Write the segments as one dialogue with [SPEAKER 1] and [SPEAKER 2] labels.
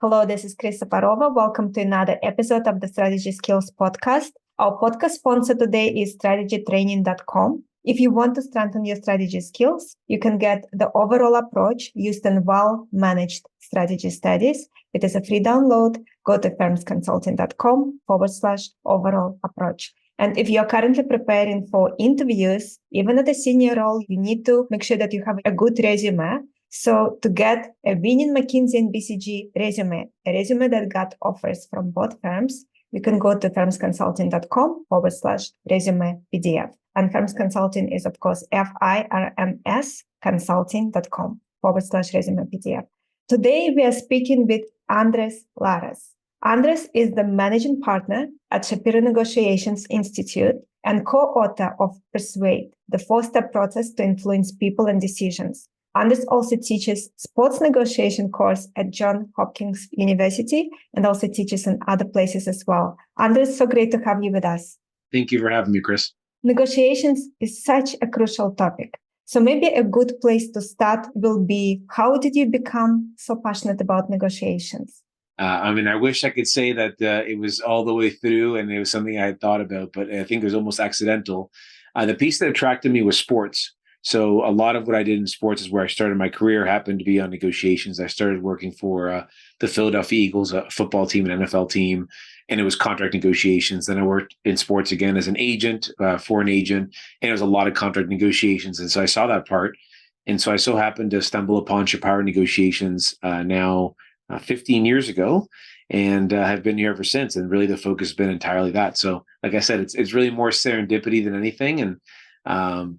[SPEAKER 1] Hello, this is Chris Saparova. Welcome to another episode of the Strategy Skills podcast. Our podcast sponsor today is strategytraining.com. If you want to strengthen your strategy skills, you can get the overall approach used in well-managed strategy studies. It is a free download. Go to firmsconsulting.com/overall approach. And if you're currently preparing for interviews, even at a senior role, you need to make sure that you have a good resume. So to get a winning McKinsey and BCG resume, a resume that got offers from both firms, you can go to firmsconsulting.com/resume PDF. And Firms Consulting is, of course, FIRMS consulting.com/resume PDF. Today, we are speaking with Andres Lares. Andres is the managing partner at Shapiro Negotiations Institute and co-author of Persuade, the four-step process to influence people and decisions. Andres also teaches sports negotiation course at Johns Hopkins University and also teaches in other places as well. Andres, so great to have you with us.
[SPEAKER 2] Thank you for having me, Chris.
[SPEAKER 1] Negotiations is such a crucial topic. So maybe a good place to start will be, how did you become so passionate about negotiations?
[SPEAKER 2] I wish I could say that it was all the way through and it was something I had thought about, but I think it was almost accidental. The piece that attracted me was sports. So a lot of what I did in sports is where I started my career, happened to be on negotiations. I started working for the Philadelphia Eagles, a football team, an NFL team, and it was contract negotiations. Then I worked in sports again as an agent, for an agent, and it was a lot of contract negotiations. And so I saw that part. And so I so happened to stumble upon Shapiro Negotiations now 15 years ago, and have been here ever since. And really the focus has been entirely that. So like I said, it's really more serendipity than anything. And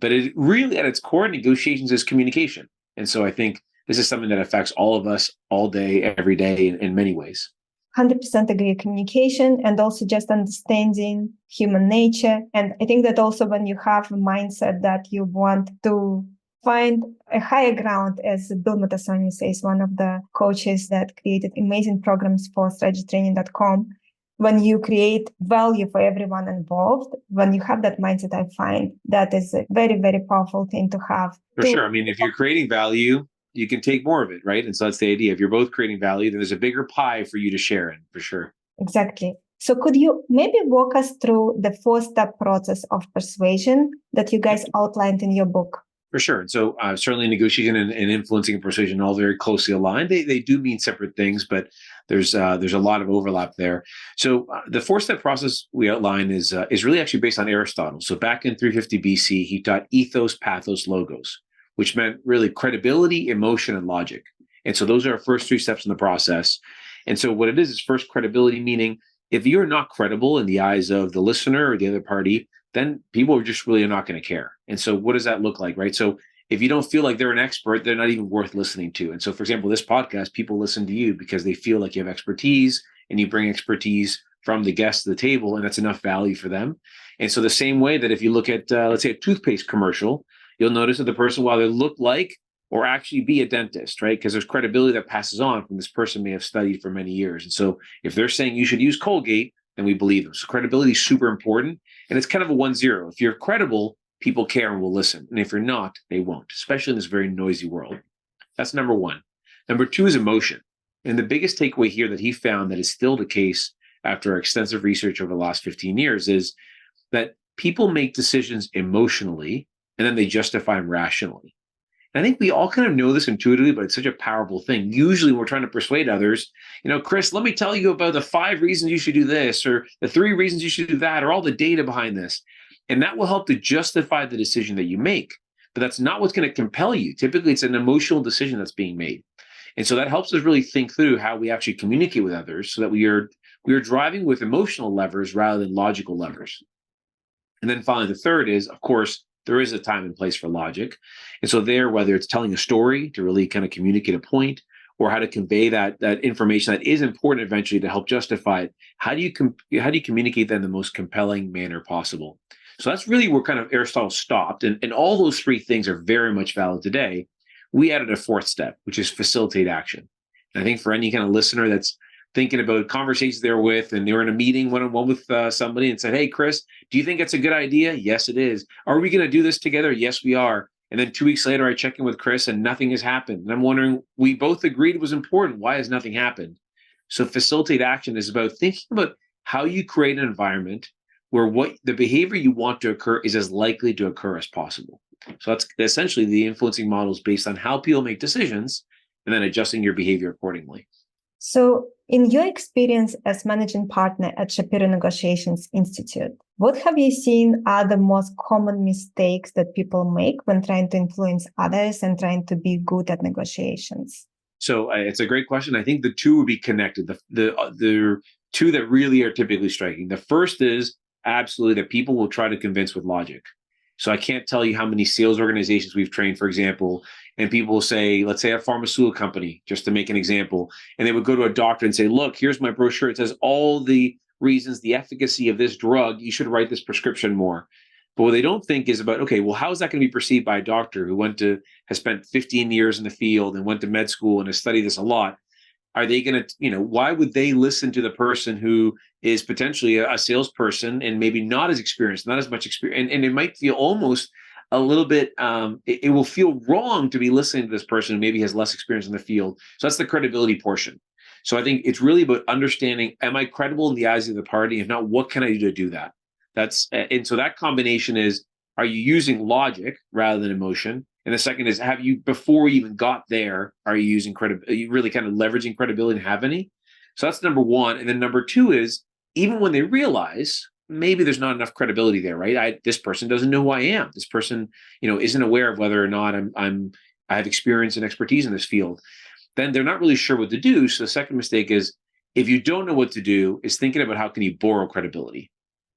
[SPEAKER 2] but it really, at its core, negotiations is communication. And so I think this is something that affects all of us all day, every day in many ways.
[SPEAKER 1] 100% agree. Communication and also just understanding human nature. And I think that also when you have a mindset that you want to find a higher ground, as Bill Matassoni says, one of the coaches that created amazing programs for strategytraining.com, when you create value for everyone involved, when you have that mindset, I find that is a very, very powerful thing to have.
[SPEAKER 2] For sure. I mean, if you're creating value, you can take more of it, right? And so that's the idea. If you're both creating value, then there's a bigger pie for you to share in, for sure.
[SPEAKER 1] Exactly. So could you maybe walk us through the four-step process of persuasion that you guys outlined in your book?
[SPEAKER 2] For sure. And so certainly negotiation and influencing and persuasion all very closely aligned. They do mean separate things, but there's a lot of overlap there. So the four-step process we outline is really actually based on Aristotle. So back in 350 BC, he taught ethos, pathos, logos, which meant really credibility, emotion, and logic. And so those are our first three steps in the process. And so what it is first credibility, meaning if you're not credible in the eyes of the listener or the other party, then people are just really not going to care. And so what does that look like, right? So if you don't feel like they're an expert, they're not even worth listening to. And so, for example, this podcast, people listen to you because they feel like you have expertise and you bring expertise from the guests to the table, and that's enough value for them. And so the same way that if you look at, let's say, a toothpaste commercial, you'll notice that the person, while they look like or actually be a dentist, right? Because there's credibility that passes on from this person may have studied for many years. And so if they're saying you should use Colgate, then we believe them. So credibility is super important. And it's kind of a 1-0. If you're credible, people care and will listen. And if you're not, they won't, especially in this very noisy world. That's number one. Number two is emotion. And the biggest takeaway here that he found that is still the case after extensive research over the last 15 years is that people make decisions emotionally and then they justify them rationally. And I think we all kind of know this intuitively, but it's such a powerful thing. Usually when we're trying to persuade others, Chris, let me tell you about the 5 reasons you should do this, or the 3 reasons you should do that, or all the data behind this. And that will help to justify the decision that you make. But that's not what's going to compel you. Typically, it's an emotional decision that's being made. And so that helps us really think through how we actually communicate with others so that we are driving with emotional levers rather than logical levers. And then finally, the third is, of course, there is a time and place for logic. And so there, whether it's telling a story to really kind of communicate a point or how to convey that information that is important eventually to help justify it, how do you communicate that in the most compelling manner possible? So that's really where kind of Aristotle stopped. And all those 3 things are very much valid today. We added a 4th step, which is facilitate action. And I think for any kind of listener that's thinking about conversations they're with, and they were in a meeting one-on-one with somebody and said, hey, Chris, do you think it's a good idea? Yes, it is. Are we going to do this together? Yes, we are. And then 2 weeks later, I check in with Chris and nothing has happened. And I'm wondering, we both agreed it was important. Why has nothing happened? So facilitate action is about thinking about how you create an environment where what the behavior you want to occur is as likely to occur as possible. So that's essentially the influencing models based on how people make decisions and then adjusting your behavior accordingly.
[SPEAKER 1] So, in your experience as managing partner at Shapiro Negotiations Institute, what have you seen are the most common mistakes that people make when trying to influence others and trying to be good at negotiations?
[SPEAKER 2] So it's a great question. I think the two would be connected. The two that really are typically striking. The first is absolutely that people will try to convince with logic. So I can't tell you how many sales organizations we've trained, for example, and people will say, let's say a pharmaceutical company, just to make an example, and they would go to a doctor and say, look, here's my brochure. It says all the reasons, the efficacy of this drug. You should write this prescription more. But what they don't think is about, okay, well, how is that going to be perceived by a doctor who has spent 15 years in the field and went to med school and has studied this a lot? Are they going to, why would they listen to the person who is potentially a salesperson and maybe not as experienced, not as much experience? And it might feel almost a little bit, it will feel wrong to be listening to this person who maybe has less experience in the field. So that's the credibility portion. So I think it's really about understanding, am I credible in the eyes of the party? If not, what can I do to do that? And so that combination is, are you using logic rather than emotion? And the second is, have you, before you even got there, are you using are you really kind of leveraging credibility and have any? So that's number one. And then number two is, even when they realize maybe there's not enough credibility there, right? This person doesn't know who I am. This person, isn't aware of whether or not I have experience and expertise in this field. Then they're not really sure what to do. So the second mistake is, if you don't know what to do, is thinking about how can you borrow credibility.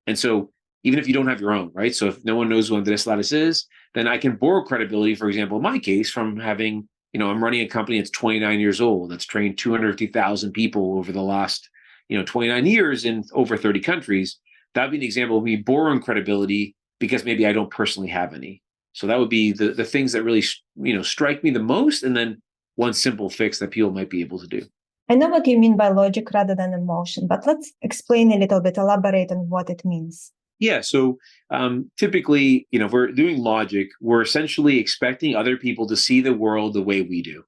[SPEAKER 2] And so even if you don't have your own, right? So if no one knows who Andres Lares is, then I can borrow credibility, for example, in my case, from having, I'm running a company that's 29 years old, that's trained 250,000 people over the last, 29 years in over 30 countries. That'd be an example of me borrowing credibility because maybe I don't personally have any. So that would be the things that really, strike me the most. And then one simple fix that people might be able to do.
[SPEAKER 1] I know what you mean by logic rather than emotion, but let's explain a little bit, elaborate on what it means.
[SPEAKER 2] Yeah. So typically, if we're doing logic, we're essentially expecting other people to see the world the way we do.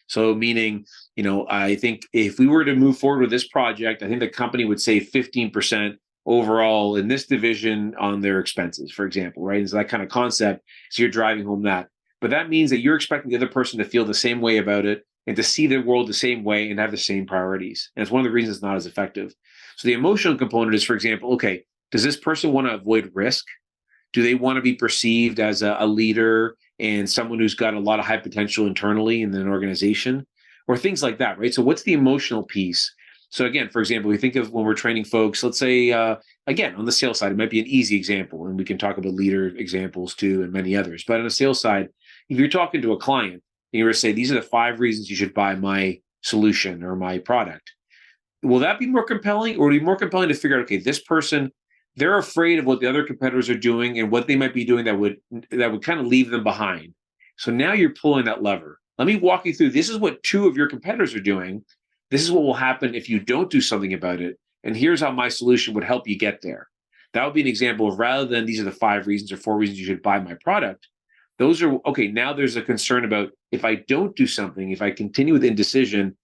[SPEAKER 2] So meaning, I think if we were to move forward with this project, I think the company would save 15% overall in this division on their expenses, for example, right? And so that kind of concept, so you're driving home that. But that means that you're expecting the other person to feel the same way about it and to see the world the same way and have the same priorities. And it's one of the reasons it's not as effective. So the emotional component is, for example, okay, does this person want to avoid risk? Do they want to be perceived as a leader and someone who's got a lot of high potential internally in an organization, or things like that, right? So what's the emotional piece? So again, for example, we think of when we're training folks, let's say, again, on the sales side, it might be an easy example, and we can talk about leader examples too, and many others. But on the sales side, if you're talking to a client, and you're going to say, these are the 5 reasons you should buy my solution or my product. Will that be more compelling, or would it be more compelling to figure out, okay, this person, they're afraid of what the other competitors are doing and what they might be doing that would kind of leave them behind. So now you're pulling that lever. Let me walk you through. This is what 2 of your competitors are doing. This is what will happen if you don't do something about it. And here's how my solution would help you get there. That would be an example of, rather than these are the 5 reasons or 4 reasons you should buy my product. Those are, okay, now there's a concern about, if I don't do something, if I continue with indecision,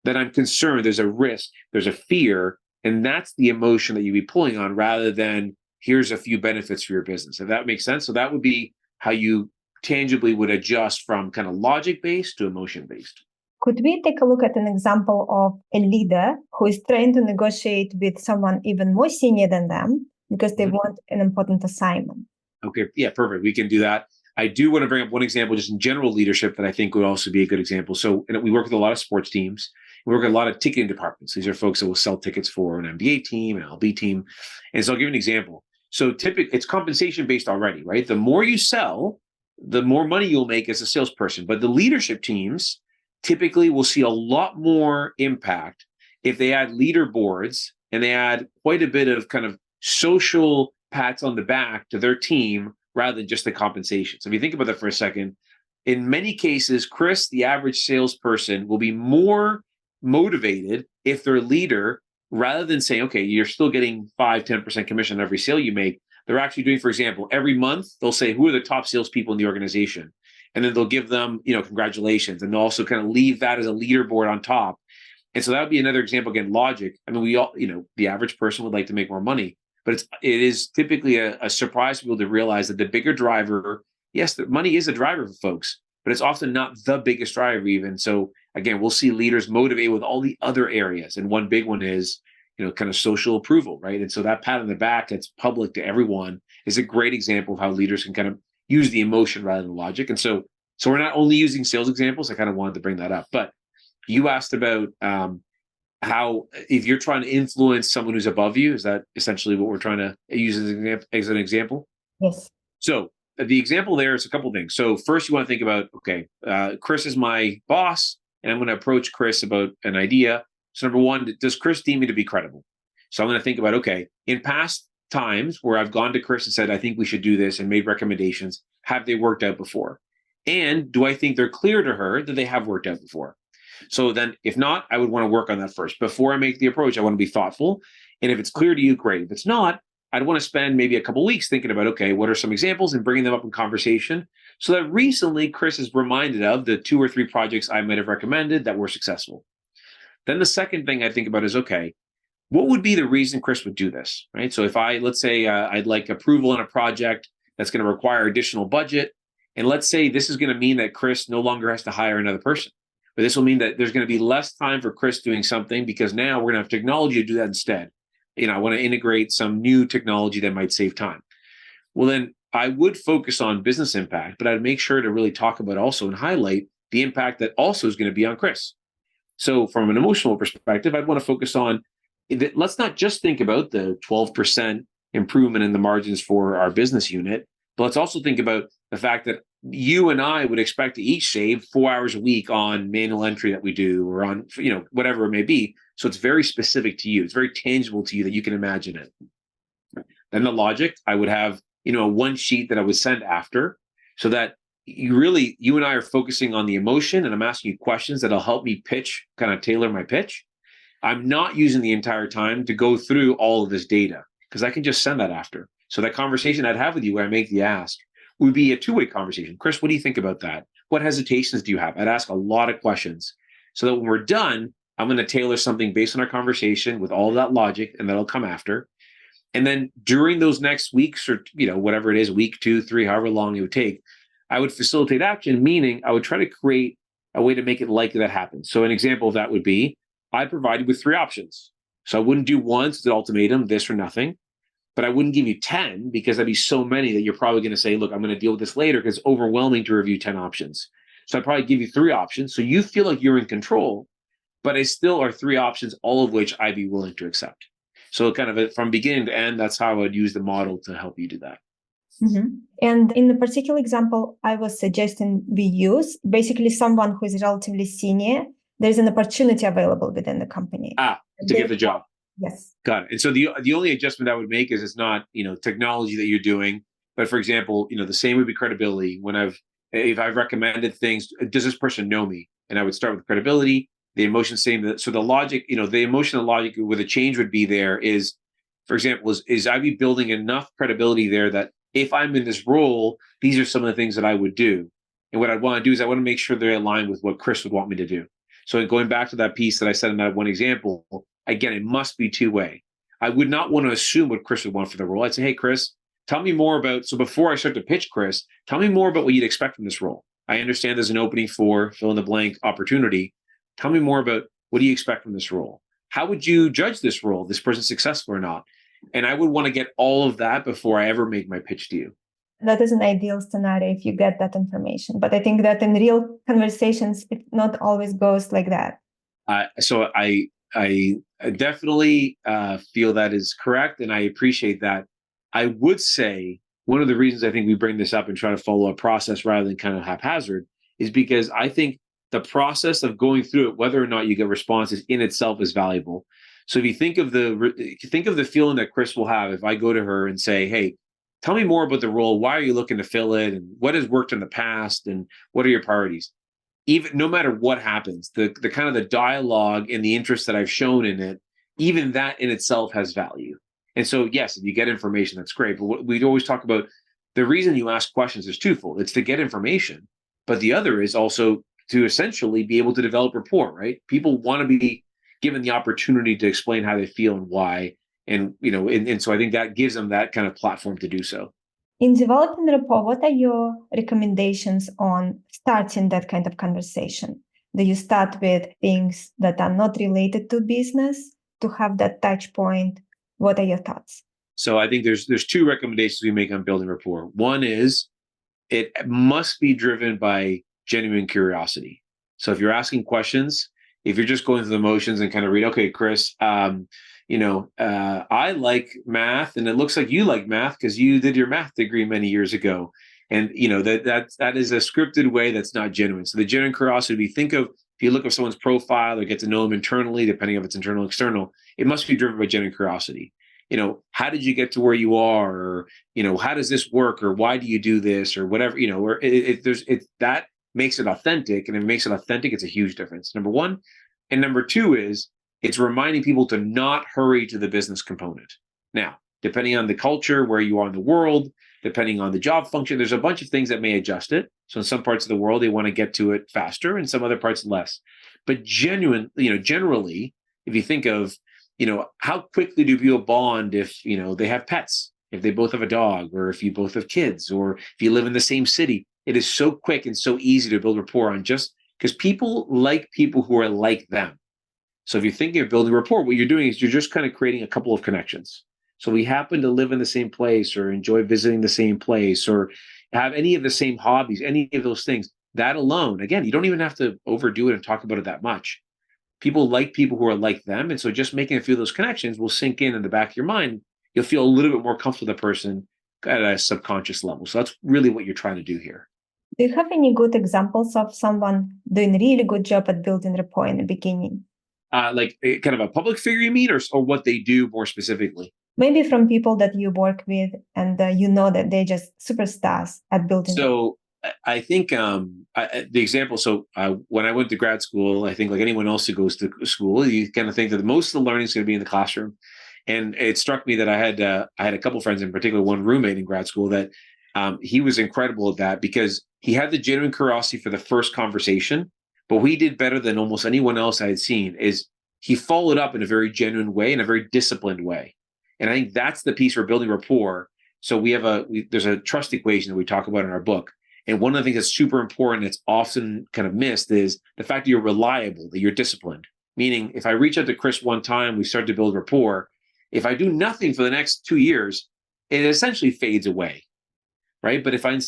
[SPEAKER 2] then I'm concerned, there's a risk, there's a fear, and that's the emotion that you'd be pulling on, rather than here's a few benefits for your business. If that makes sense. So that would be how you tangibly would adjust from kind of logic-based to emotion-based.
[SPEAKER 1] Could we take a look at an example of a leader who is trying to negotiate with someone even more senior than them because they want an important assignment?
[SPEAKER 2] Okay, yeah, perfect. We can do that. I do want to bring up one example just in general leadership that I think would also be a good example. So we work with a lot of sports teams. We work with a lot of ticketing departments. These are folks that will sell tickets for an NBA team, an LB team. And so I'll give you an example. So typically it's compensation based already, right? The more you sell, the more money you'll make as a salesperson. But the leadership teams typically will see a lot more impact if they add leaderboards and they add quite a bit of kind of social pats on the back to their team rather than just the compensation. So if you think about that for a second, in many cases, Chris, the average salesperson, will be more motivated if their leader, rather than saying, okay, you're still getting 5-10% commission on every sale you make, they're actually doing, for example, every month, they'll say, who are the top salespeople in the organization? And then they'll give them, congratulations. And they'll also kind of leave that as a leaderboard on top. And so that would be another example. Again, logic. I mean, we all, the average person would like to make more money, but it is typically a surprise to people to realize that the bigger driver, yes, the money is a driver for folks, but it's often not the biggest driver even. So again, we'll see leaders motivate with all the other areas. And one big one is, kind of social approval, right? And so that pat on the back that's public to everyone is a great example of how leaders can kind of use the emotion rather than logic. And so we're not only using sales examples. I kind of wanted to bring that up, but you asked about how, if you're trying to influence someone who's above you, is that essentially what we're trying to use as an example?
[SPEAKER 1] Yes.
[SPEAKER 2] So the example there is a couple of things. So first, you want to think about, okay, Chris is my boss, and I'm going to approach Chris about an idea. So number one, does Chris deem me to be credible? So I'm going to think about, okay, in past times where I've gone to Chris and said, I think we should do this and made recommendations, have they worked out before? And do I think they're clear to her that they have worked out before? So then if not, I would want to work on that first. Before I make the approach, I want to be thoughtful. And if it's clear to you, great. If it's not, I'd want to spend maybe a couple of weeks thinking about, okay, what are some examples and bringing them up in conversation so that recently Chris is reminded of the 2 or 3 projects I might have recommended that were successful. Then the second thing I think about is, okay, what would be the reason Chris would do this, right? So if let's say I'd like approval on a project that's going to require additional budget. And let's say this is going to mean that Chris no longer has to hire another person. But this will mean that there's going to be less time for Chris doing something because now we're going to have technology to do that instead. I want to integrate some new technology that might save time. Well, then I would focus on business impact, but I'd make sure to really talk about also and highlight the impact that also is going to be on Chris. So from an emotional perspective, I'd want to focus on, let's not just think about the 12% improvement in the margins for our business unit, but let's also think about the fact that you and I would expect to each save 4 hours a week on manual entry that we do or on, whatever it may be. So it's very specific to you. It's very tangible to you that you can imagine it. Then the logic, I would have, a one sheet that I would send after so that you and I are focusing on the emotion and I'm asking you questions that'll help me pitch, kind of tailor my pitch. I'm not using the entire time to go through all of this data because I can just send that after. So that conversation I'd have with you when I make the ask would be a two-way conversation. Chris, what do you think about that? What hesitations do you have? I'd ask a lot of questions so that when we're done, I'm going to tailor something based on our conversation with all of that logic, and that'll come after. And then during those next weeks or, whatever it is, week, 2, 3, however long it would take, I would facilitate action, meaning I would try to create a way to make it likely that happens. So an example of that would be I provided with 3 options. So I wouldn't do one as an ultimatum, this or nothing. But I wouldn't give you 10 because that'd be so many that you're probably going to say, look, I'm going to deal with this later because it's overwhelming to review 10 options. So I'd probably give you 3 options. So you feel like you're in control, but it still are 3 options, all of which I'd be willing to accept. So kind of from beginning to end, that's how I would use the model to help you do that.
[SPEAKER 1] Mm-hmm. And in the particular example I was suggesting we use, basically someone who is relatively senior, there's an opportunity available within the company.
[SPEAKER 2] To get the job.
[SPEAKER 1] Yes.
[SPEAKER 2] Got it. And so the only adjustment I would make is it's not, technology that you're doing, but for example, the same would be credibility. If I've recommended things, does this person know me? And I would start with credibility, the emotion same. So the logic, the emotional logic where the change would be there is, for example, is I be building enough credibility there that if I'm in this role, these are some of the things that I would do. And what I want to do is I want to make sure they're aligned with what Chris would want me to do. So going back to that piece that I said in that one example, again, it must be two-way. I would not want to assume what Chris would want for the role. I'd say, hey, Chris, tell me more about, so before I start to pitch Chris, tell me more about what you'd expect from this role. I understand there's an opening for fill in the blank opportunity. Tell me more about what do you expect from this role? How would you judge this role, this person's successful or not? And I would want to get all of that before I ever make my pitch to you.
[SPEAKER 1] That is an ideal scenario if you get that information. But I think that in real conversations, it not always goes like that.
[SPEAKER 2] So I definitely feel that is correct, and I appreciate that. I would say one of the reasons I think we bring this up and try to follow a process rather than kind of haphazard is because I think the process of going through it, whether or not you get responses in itself is valuable. So if you think of the feeling that Chris will have if I go to her and say, hey, tell me more about the role. Why are you looking to fill it? And what has worked in the past? And what are your priorities? Even no matter what happens, the kind of the dialogue and the interest that I've shown in it, even that in itself has value. And so, yes, if you get information, that's great. But what we always talk about, the reason you ask questions is twofold. It's to get information, but the other is also to essentially be able to develop rapport, right? People want to be, given the opportunity to explain how they feel and why. And so I think that gives them that kind of platform to do so.
[SPEAKER 1] In developing rapport, what are your recommendations on starting that kind of conversation? Do you start with things that are not related to business to have that touch point? What are your thoughts?
[SPEAKER 2] So I think there's two recommendations we make on building rapport. One is it must be driven by genuine curiosity. So if you're asking questions, if you're just going through the motions and kind of read, okay, Chris, I like math, and it looks like you like math because you did your math degree many years ago, and that is a scripted way that's not genuine. So the genuine curiosity, if you look at someone's profile or get to know them internally, depending if it's internal or external, it must be driven by genuine curiosity. How did you get to where you are? Or, how does this work? Or why do you do this? Or whatever, or that makes it authentic. And if it makes it authentic, it's a huge difference. Number one. And number two is it's reminding people to not hurry to the business component. Now, depending on the culture, where you are in the world, depending on the job function, there's a bunch of things that may adjust it. So in some parts of the world, they want to get to it faster, and some other parts less. But generally, if you think of, how quickly do people bond if, they have pets, if they both have a dog, or if you both have kids, or if you live in the same city? It is so quick and so easy to build rapport on, just because people like people who are like them. So if you're thinking of building rapport, what you're doing is you're just kind of creating a couple of connections. So we happen to live in the same place, or enjoy visiting the same place, or have any of the same hobbies, any of those things. That alone, again, you don't even have to overdo it and talk about it that much. People like people who are like them. And so just making a few of those connections will sink in the back of your mind. You'll feel a little bit more comfortable with the person at a subconscious level. So that's really what you're trying to do here.
[SPEAKER 1] Do you have any good examples of someone doing a really good job at building rapport in the beginning?
[SPEAKER 2] Like kind of a public figure, you mean, or what they do more specifically?
[SPEAKER 1] Maybe from people that you work with and that they're just superstars at building.
[SPEAKER 2] So I think the example, when I went to grad school, I think like anyone else who goes to school, you kind of think that most of the learning is going to be in the classroom. And it struck me that I had a couple of friends, in particular one roommate in grad school, that he was incredible at that because he had the genuine curiosity for the first conversation. But what he did better than almost anyone else I had seen is he followed up in a very genuine way, in a very disciplined way. And I think that's the piece for building rapport. So there's a trust equation that we talk about in our book. And one of the things that's super important that's often kind of missed is the fact that you're reliable, that you're disciplined. Meaning, if I reach out to Chris one time, we start to build rapport. If I do nothing for the next 2 years, it essentially fades away, right? But if I'm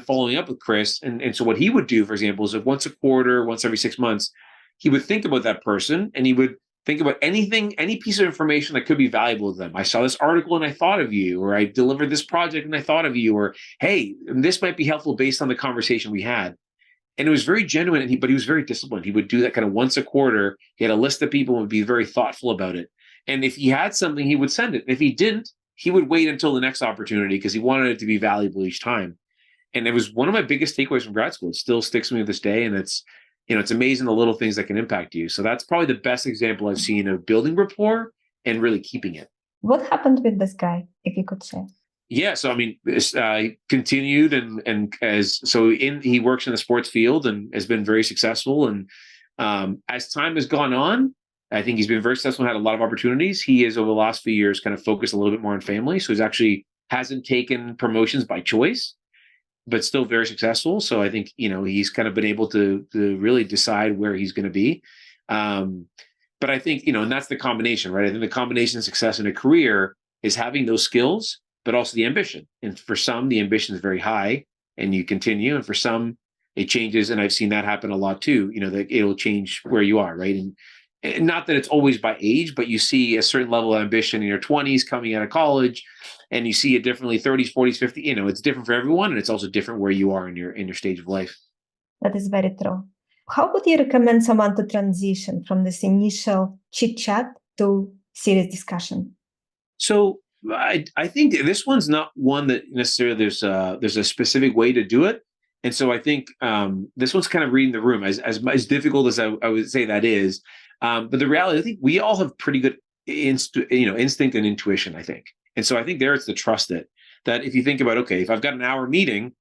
[SPEAKER 2] following up with Chris, and so what he would do, for example, is if once a quarter, once every 6 months, he would think about that person, and he would think about any piece of information that could be valuable to them. I saw this article and I thought of you, or I delivered this project and I thought of you, or hey, this might be helpful based on the conversation we had. And it was very genuine, but he was very disciplined. He would do that kind of once a quarter. He had a list of people and would be very thoughtful about it. And if he had something, he would send it. If he didn't, he would wait until the next opportunity because he wanted it to be valuable each time. And it was one of my biggest takeaways from grad school. It still sticks with me to this day. And it's amazing the little things that can impact you. So that's probably the best example I've seen of building rapport and really keeping it.
[SPEAKER 1] What happened with this guy, if you could share?
[SPEAKER 2] Yeah, so I mean, continued he works in the sports field and has been very successful. And as time has gone on, I think he's been very successful and had a lot of opportunities. He has over the last few years kind of focused a little bit more on family. So he's actually hasn't taken promotions by choice, but still very successful. So I think, he's kind of been able to really decide where he's going to be. But I think, and that's the combination, right? I think the combination of success in a career is having those skills, but also the ambition. And for some, the ambition is very high and you continue. And for some, it changes. And I've seen that happen a lot too, that it'll change where you are, right? And not that it's always by age, but you see a certain level of ambition in your 20s coming out of college, and you see it differently 30s, 40s, 50s. It's different for everyone, and it's also different where you are in your stage of life.
[SPEAKER 1] That is very true. How would you recommend someone to transition from this initial chit chat to serious discussion?
[SPEAKER 2] So I think this one's not one that necessarily there's a specific way to do it. And so I think this one's kind of reading the room, as difficult as I would say that is. But the reality, I think we all have pretty good instinct and intuition, I think. And so I think there it's the trust that if you think about, okay, if I've got an hour meeting,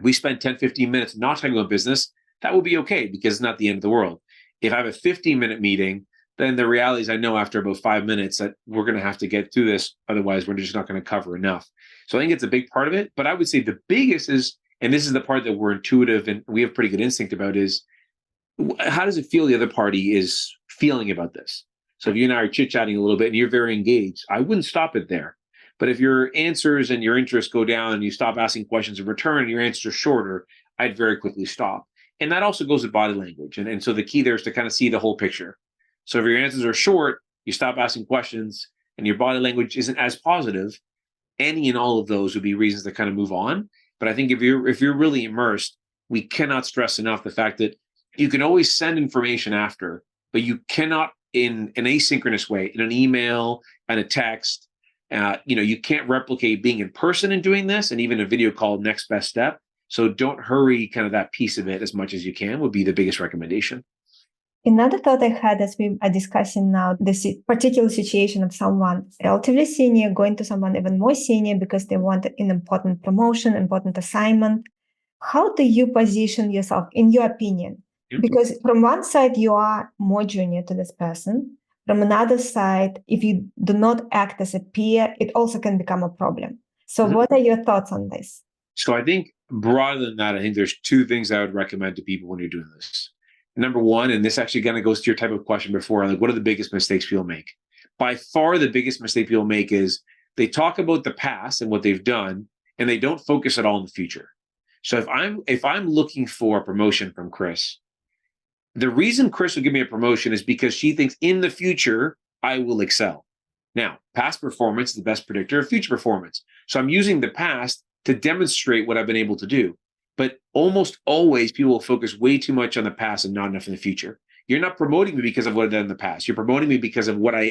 [SPEAKER 2] we spend 10, 15 minutes not talking about business, that will be okay because it's not the end of the world. If I have a 15-minute meeting, then the reality is I know after about 5 minutes that we're going to have to get through this. Otherwise, we're just not going to cover enough. So I think it's a big part of it. But I would say the biggest is, and this is the part that we're intuitive and we have pretty good instinct about, is how does it feel the other party is feeling about this? So if you and I are chit-chatting a little bit and you're very engaged, I wouldn't stop it there. But if your answers and your interests go down and you stop asking questions in return and your answers are shorter, I'd very quickly stop. And that also goes with body language. And so the key there is to kind of see the whole picture. So if your answers are short, you stop asking questions and your body language isn't as positive, any and all of those would be reasons to kind of move on. But I think if you're really immersed, we cannot stress enough the fact that you can always send information after, but you cannot in an asynchronous way, in an email and a text. You can't replicate being in person and doing this, and even a video call, next best step. So don't hurry kind of that piece of it as much as you can would be the biggest recommendation.
[SPEAKER 1] Another thought I had as we are discussing now, particular situation of someone relatively senior going to someone even more senior because they want an important promotion, important assignment. How do you position yourself, in your opinion? Because from one side, you are more junior to this person. From another side, if you do not act as a peer, it also can become a problem. So what are your thoughts on this?
[SPEAKER 2] So I think broader than that, I think there's two things I would recommend to people when you're doing this. Number one, and this actually kind of goes to your type of question before, like what are the biggest mistakes people make? By far, the biggest mistake people make is they talk about the past and what they've done, and they don't focus at all on the future. So if I'm looking for a promotion from Chris, the reason Chris will give me a promotion is because she thinks in the future I will excel. Now, past performance is the best predictor of future performance. So I'm using the past to demonstrate what I've been able to do. But almost always people will focus way too much on the past and not enough in the future. You're not promoting me because of what I've done in the past. You're promoting me because of what I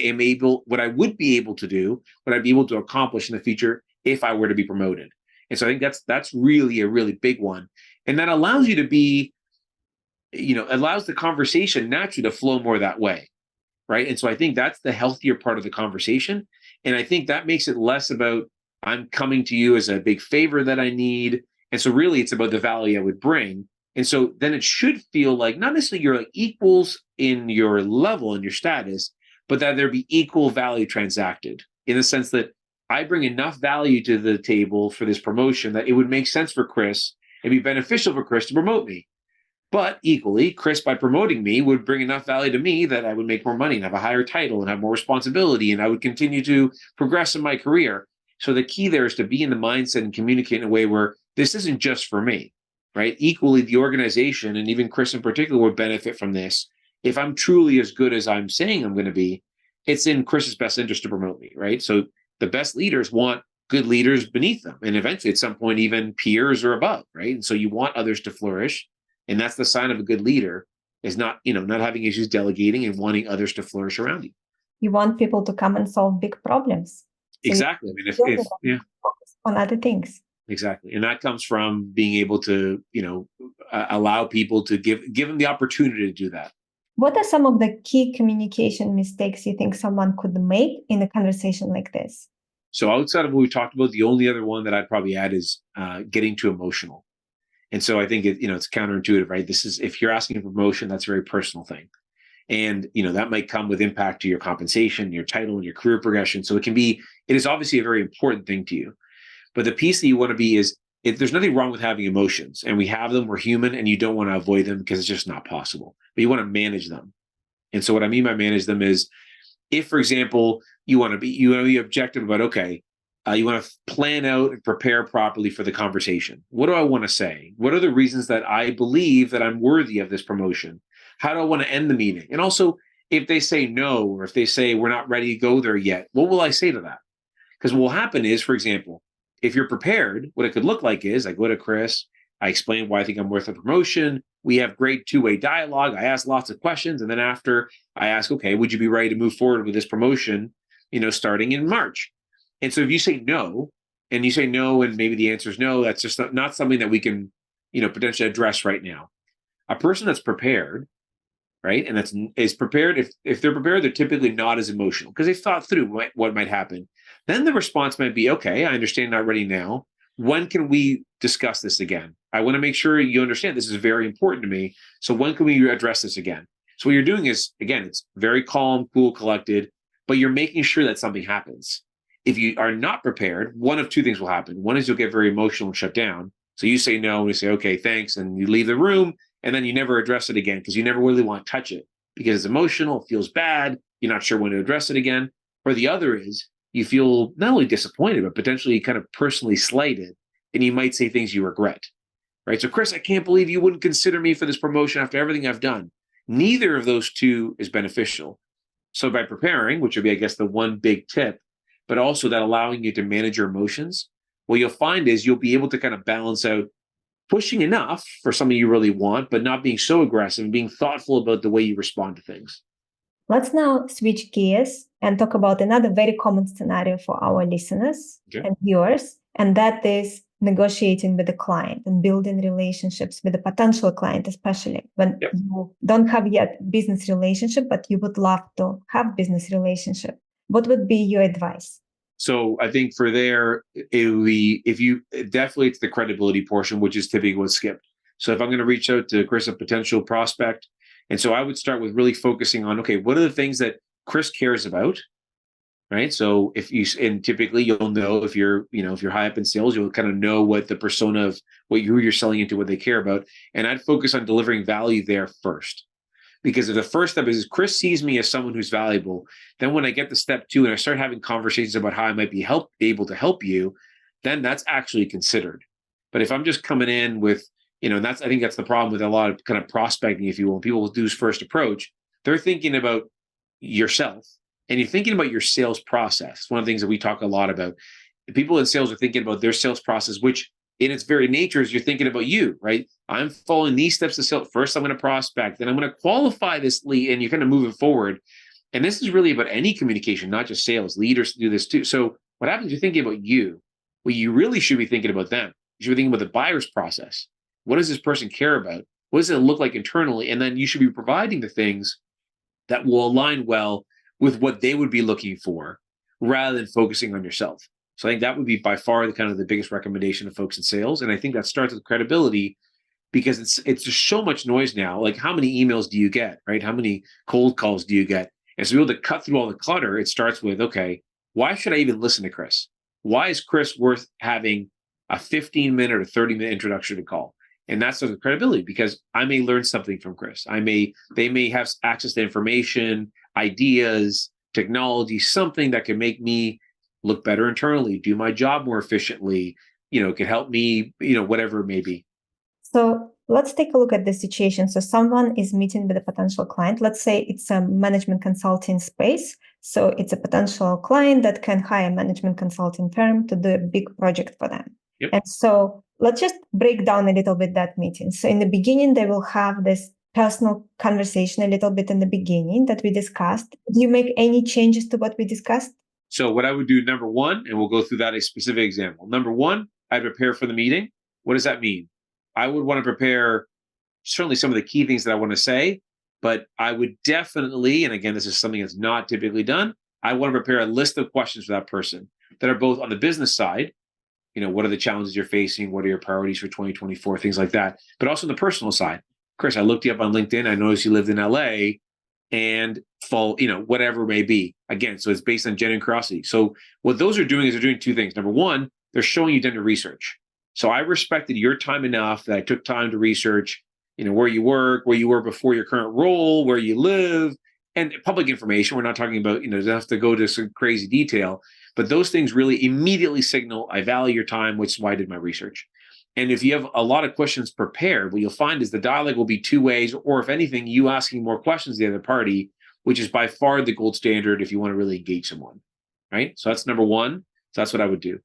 [SPEAKER 2] would be able to do, what I'd be able to accomplish in the future if I were to be promoted. And so I think that's really a really big one. And that allows you to be, allows the conversation naturally to flow more that way. Right. And so I think that's the healthier part of the conversation. And I think that makes it less about I'm coming to you as a big favor that I need. And so really it's about the value I would bring. And so then it should feel like not necessarily you're like equals in your level and your status, but that there be equal value transacted in the sense that I bring enough value to the table for this promotion that it would make sense for Chris and be beneficial for Chris to promote me. But equally, Chris, by promoting me, would bring enough value to me that I would make more money and have a higher title and have more responsibility, and I would continue to progress in my career. So the key there is to be in the mindset and communicate in a way where this isn't just for me, right? Equally, the organization and even Chris in particular would benefit from this. If I'm truly as good as I'm saying I'm going to be, it's in Chris's best interest to promote me, right? So the best leaders want good leaders beneath them, and eventually at some point even peers or above, right? And so you want others to flourish. And that's the sign of a good leader is not having issues delegating and wanting others to flourish around you.
[SPEAKER 1] You want people to come and solve big problems. So
[SPEAKER 2] exactly. I mean,
[SPEAKER 1] focus on other things.
[SPEAKER 2] Exactly. And that comes from being able to, allow people to give them the opportunity to do that.
[SPEAKER 1] What are some of the key communication mistakes you think someone could make in a conversation like this?
[SPEAKER 2] So outside of what we talked about, the only other one that I'd probably add is getting too emotional. And so I think it's counterintuitive, right? This is, if you're asking for promotion, that's a very personal thing. And, that might come with impact to your compensation, your title, and your career progression. So it is obviously a very important thing to you. But the piece that you want to be is, there's nothing wrong with having emotions, and we have them, we're human, and you don't want to avoid them because it's just not possible. But you want to manage them. And so what I mean by manage them is, if, for example, you want to be objective about, okay, you want to plan out and prepare properly for the conversation. What do I want to say? What are the reasons that I believe that I'm worthy of this promotion? How do I want to end the meeting? And also, if they say no, or if they say we're not ready to go there yet, what will I say to that? Because what will happen is, for example, if you're prepared, what it could look like is I go to Chris, I explain why I think I'm worth a promotion. We have great two-way dialogue. I ask lots of questions. And then after I ask, okay, would you be ready to move forward with this promotion, starting in March? And so if you say no, and you say no, and maybe the answer is no, that's just not something that we can, potentially address right now. A person that's prepared, right, and is prepared, if they're prepared, they're typically not as emotional because they've thought through what might happen. Then the response might be, okay, I understand, not ready now. When can we discuss this again? I want to make sure you understand this is very important to me. So when can we address this again? So what you're doing is, again, it's very calm, cool, collected, but you're making sure that something happens. If you are not prepared, one of two things will happen. One is you'll get very emotional and shut down. So you say no, and you say, okay, thanks, and you leave the room, and then you never address it again because you never really want to touch it because it's emotional, it feels bad, you're not sure when to address it again. Or the other is you feel not only disappointed, but potentially kind of personally slighted, and you might say things you regret, right? So, Chris, I can't believe you wouldn't consider me for this promotion after everything I've done. Neither of those two is beneficial. So by preparing, which would be, I guess, the one big tip, but also that allowing you to manage your emotions, what you'll find is you'll be able to kind of balance out pushing enough for something you really want, but not being so aggressive and being thoughtful about the way you respond to things.
[SPEAKER 1] Let's now switch gears and talk about another very common scenario for our listeners and viewers, and that is negotiating with the client and building relationships with the potential client, especially when you don't have yet business relationship, but you would love to have business relationship. What would be your advice?
[SPEAKER 2] So I think for there, it would be, definitely it's the credibility portion, which is typically what's skipped. So if I'm going to reach out to Chris, a potential prospect, and so I would start with really focusing on, okay, what are the things that Chris cares about, right? So and typically you'll know if you're high up in sales, you'll kind of know what the persona of who you're selling into, what they care about. And I'd focus on delivering value there first. Because if the first step is Chris sees me as someone who's valuable, then when I get to step 2 and I start having conversations about how I might be able to help you, then that's actually considered. But if I'm just coming in with, and I think that's the problem with a lot of kind of prospecting, if you will. People do first approach, they're thinking about yourself and you're thinking about your sales process. One of the things that we talk a lot about. People in sales are thinking about their sales process, which in its very nature is you're thinking about you, right? I'm following these steps to sell. First, I'm going to prospect, then I'm going to qualify this lead, and you're kind of moving forward. And this is really about any communication, not just sales. Leaders do this too. So what happens? You're thinking about you. Well, you really should be thinking about them. You should be thinking about the buyer's process. What does this person care about? What does it look like internally? And then you should be providing the things that will align well with what they would be looking for rather than focusing on yourself. So I think that would be by far the biggest recommendation of folks in sales. And I think that starts with credibility because it's just so much noise now. Like how many emails do you get, right? How many cold calls do you get? And so to be able to cut through all the clutter, it starts with, okay, why should I even listen to Chris? Why is Chris worth having a 15-minute or 30-minute introductory call? And that's the credibility because I may learn something from Chris. They may have access to information, ideas, technology, something that can make me look better internally, do my job more efficiently, can help me, whatever it may be.
[SPEAKER 1] So let's take a look at the situation. So someone is meeting with a potential client. Let's say it's a management consulting space. So it's a potential client that can hire a management consulting firm to do a big project for them.
[SPEAKER 2] Yep.
[SPEAKER 1] And so let's just break down a little bit that meeting. So in the beginning, they will have this personal conversation a little bit in the beginning that we discussed. Do you make any changes to what we discussed?
[SPEAKER 2] So what I would do, number one, and we'll go through that a specific example. Number one, I'd prepare for the meeting. What does that mean? I would want to prepare certainly some of the key things that I want to say, but I would definitely, and again, this is something that's not typically done, I want to prepare a list of questions for that person that are both on the business side, what are the challenges you're facing? What are your priorities for 2024? Things like that, but also on the personal side. Chris, I looked you up on LinkedIn. I noticed you lived in LA and whatever it may be. Again, so it's based on genuine curiosity. So what those are doing is they're doing two things. Number one, they're showing you done the research. So I respected your time enough that I took time to research, where you work, where you were before your current role, where you live, and public information. We're not talking about, doesn't have to go to some crazy detail, but those things really immediately signal, I value your time, which is why I did my research. And if you have a lot of questions prepared, what you'll find is the dialogue will be two ways, or if anything, you asking more questions to the other party, which is by far the gold standard if you want to really engage someone, right? So that's number one. So that's what I would do.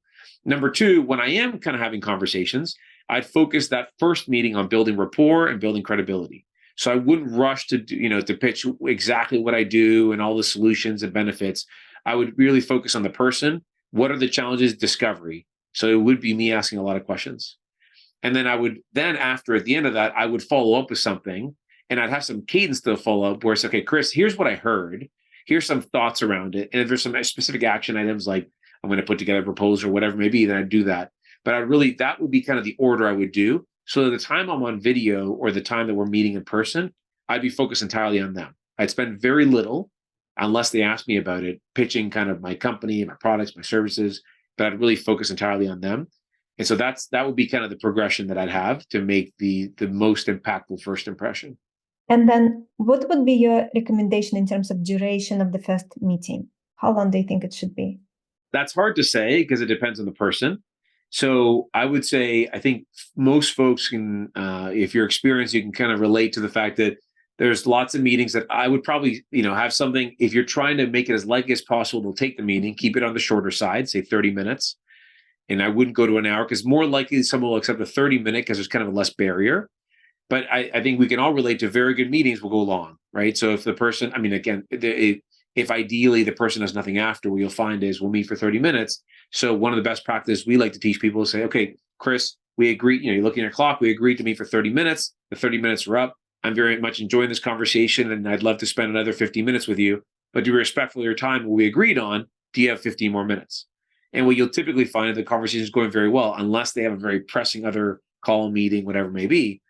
[SPEAKER 2] Number two, when I am kind of having conversations, I'd focus that first meeting on building rapport and building credibility. So I wouldn't rush to pitch exactly what I do and all the solutions and benefits. I would really focus on the person. What are the challenges? Discovery. So it would be me asking a lot of questions. And then at the end of that, I would follow up with something and I'd have some cadence to follow up where it's, okay, Chris, here's what I heard. Here's some thoughts around it. And if there's some specific action items, like I'm going to put together a proposal or whatever it may be, then I'd do that. But that would be kind of the order I would do. So the time I'm on video or the time that we're meeting in person, I'd be focused entirely on them. I'd spend very little, unless they asked me about it, pitching kind of my company, my products, my services, but I'd really focus entirely on them. And so that would be kind of the progression that I'd have to make the most impactful first impression.
[SPEAKER 1] And then what would be your recommendation in terms of duration of the first meeting? How long do you think it should be?
[SPEAKER 2] That's hard to say because it depends on the person. So I would say, I think most folks can, if you're experienced, you can kind of relate to the fact that there's lots of meetings that I would probably, have something, if you're trying to make it as likely as possible to take the meeting, keep it on the shorter side, say 30 minutes. And I wouldn't go to an hour because more likely someone will accept a 30-minute because there's kind of a less barrier. But I think we can all relate to very good meetings will go long, right? So if the person, I mean, again, if ideally the person has nothing after, what you'll find is we'll meet for 30 minutes. So one of the best practices we like to teach people is say, okay, Chris, we agree, you're looking at your clock, we agreed to meet for 30 minutes. The 30 minutes are up. I'm very much enjoying this conversation and I'd love to spend another 15 minutes with you. But to be respectful of your time, what we agreed on, do you have 15 more minutes? And what you'll typically find is the conversation is going very well, unless they have a very pressing other call, meeting, whatever it may be,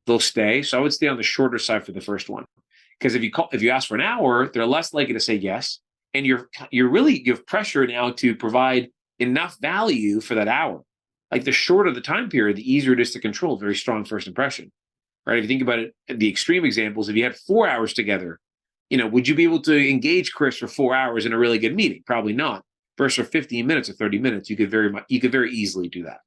[SPEAKER 2] they'll stay. So I would stay on the shorter side for the first one. Because if you ask for an hour, they're less likely to say yes. And you have pressure now to provide enough value for that hour. Like the shorter the time period, the easier it is to control very strong first impression. Right? If you think about it, the extreme examples, if you had 4 hours together, would you be able to engage Chris for 4 hours in a really good meeting? Probably not. Versus for 15 minutes or 30 minutes, you could very easily do that.